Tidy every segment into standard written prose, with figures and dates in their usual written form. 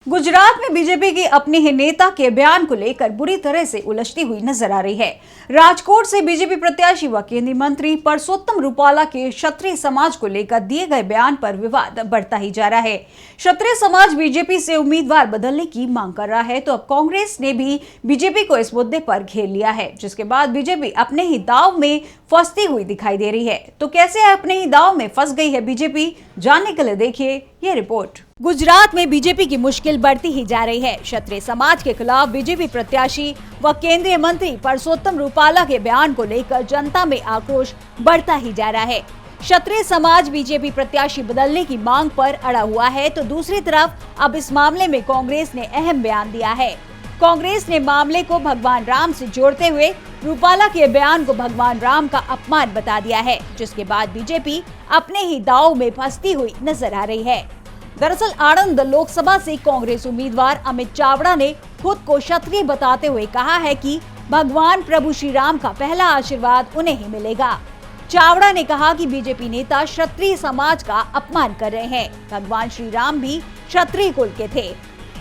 गुजरात में बीजेपी की अपने ही नेता के बयान को लेकर बुरी तरह से उलझती हुई नजर आ रही है। राजकोट से बीजेपी प्रत्याशी व केंद्रीय मंत्री परसोत्तम रूपाला के क्षत्रिय समाज को लेकर दिए गए बयान पर विवाद बढ़ता ही जा रहा है। क्षत्रिय समाज बीजेपी से उम्मीदवार बदलने की मांग कर रहा है, तो अब कांग्रेस ने भी बीजेपी को इस मुद्दे पर घेर लिया है, जिसके बाद बीजेपी अपने ही दांव में फंसती हुई दिखाई दे रही है। तो कैसे अपने ही दांव में फंस गई है बीजेपी, जानने के लिए देखिए ये रिपोर्ट। गुजरात में बीजेपी की मुश्किल बढ़ती ही जा रही है। क्षत्रिय समाज के खिलाफ बीजेपी प्रत्याशी व केंद्रीय मंत्री परसोत्तम रूपाला के बयान को लेकर जनता में आक्रोश बढ़ता ही जा रहा है। क्षत्रिय समाज बीजेपी प्रत्याशी बदलने की मांग पर अड़ा हुआ है, तो दूसरी तरफ अब इस मामले में कांग्रेस ने अहम बयान दिया है। कांग्रेस ने मामले को भगवान राम से जोड़ते हुए रूपाला के बयान को भगवान राम का अपमान बता दिया है, जिसके बाद बीजेपी अपने ही दांव में फंसती हुई नजर आ रही है। दरअसल आणंद लोकसभा से कांग्रेस उम्मीदवार अमित चावड़ा ने खुद को क्षत्रिय बताते हुए कहा है कि भगवान प्रभु श्री राम का पहला आशीर्वाद उन्हें ही मिलेगा। चावड़ा ने कहा कि बीजेपी नेता क्षत्रिय समाज का अपमान कर रहे हैं। भगवान श्री राम भी क्षत्रिय कुल के थे।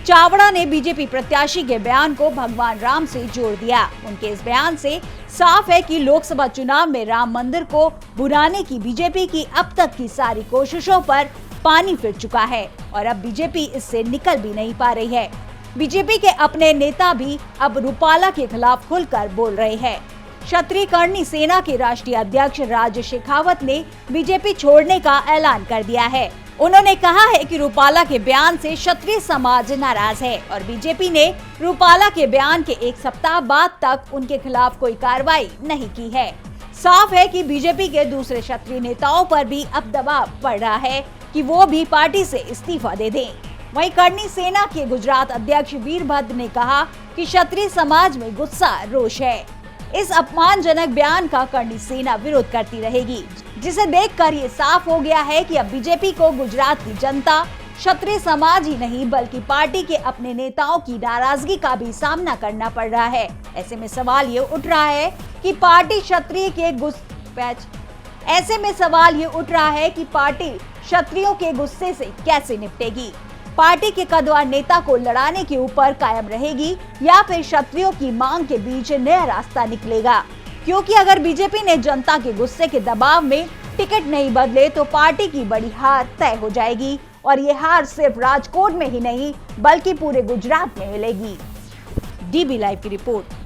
चावड़ा ने बीजेपी प्रत्याशी के बयान को भगवान राम से जोड़ दिया। उनके इस बयान से साफ है कि लोकसभा चुनाव में राम मंदिर को बुराने की बीजेपी की अब तक की सारी कोशिशों पर पानी फिर चुका है और अब बीजेपी इससे निकल भी नहीं पा रही है। बीजेपी के अपने नेता भी अब रूपाला के खिलाफ खुलकर बोल रहे हैं। क्षत्रिय कर्णी सेना के राष्ट्रीय अध्यक्ष राज शेखावत ने बीजेपी छोड़ने का ऐलान कर दिया है। उन्होंने कहा है कि रूपाला के बयान से क्षत्रिय समाज नाराज है और बीजेपी ने रूपाला के बयान के एक सप्ताह बाद तक उनके खिलाफ कोई कार्रवाई नहीं की है। साफ है कि बीजेपी के दूसरे क्षत्रिय नेताओं पर भी अब दबाव पड़ रहा है कि वो भी पार्टी से इस्तीफा दे दें। वहीं कर्णी सेना के गुजरात अध्यक्ष वीरभद्र ने कहा कि क्षत्रिय समाज में गुस्सा रोष है। इस अपमानजनक बयान का कर्णी सेना विरोध करती रहेगी, जिसे देखकर ये साफ हो गया है कि अब बीजेपी को गुजरात की जनता क्षत्रिय समाज ही नहीं बल्कि पार्टी के अपने नेताओं की नाराजगी का भी सामना करना पड़ रहा है। ऐसे में सवाल ये उठ रहा है कि पार्टी क्षत्रियों के गुस्से से कैसे निपटेगी। पार्टी के कद्दावर नेता को लड़ाने के ऊपर कायम रहेगी या फिर क्षत्रियों की मांग के बीच नया रास्ता निकलेगा, क्योंकि अगर बीजेपी ने जनता के गुस्से के दबाव में टिकट नहीं बदले तो पार्टी की बड़ी हार तय हो जाएगी और ये हार सिर्फ राजकोट में ही नहीं बल्कि पूरे गुजरात में मिलेगी। डीबी लाइव की रिपोर्ट।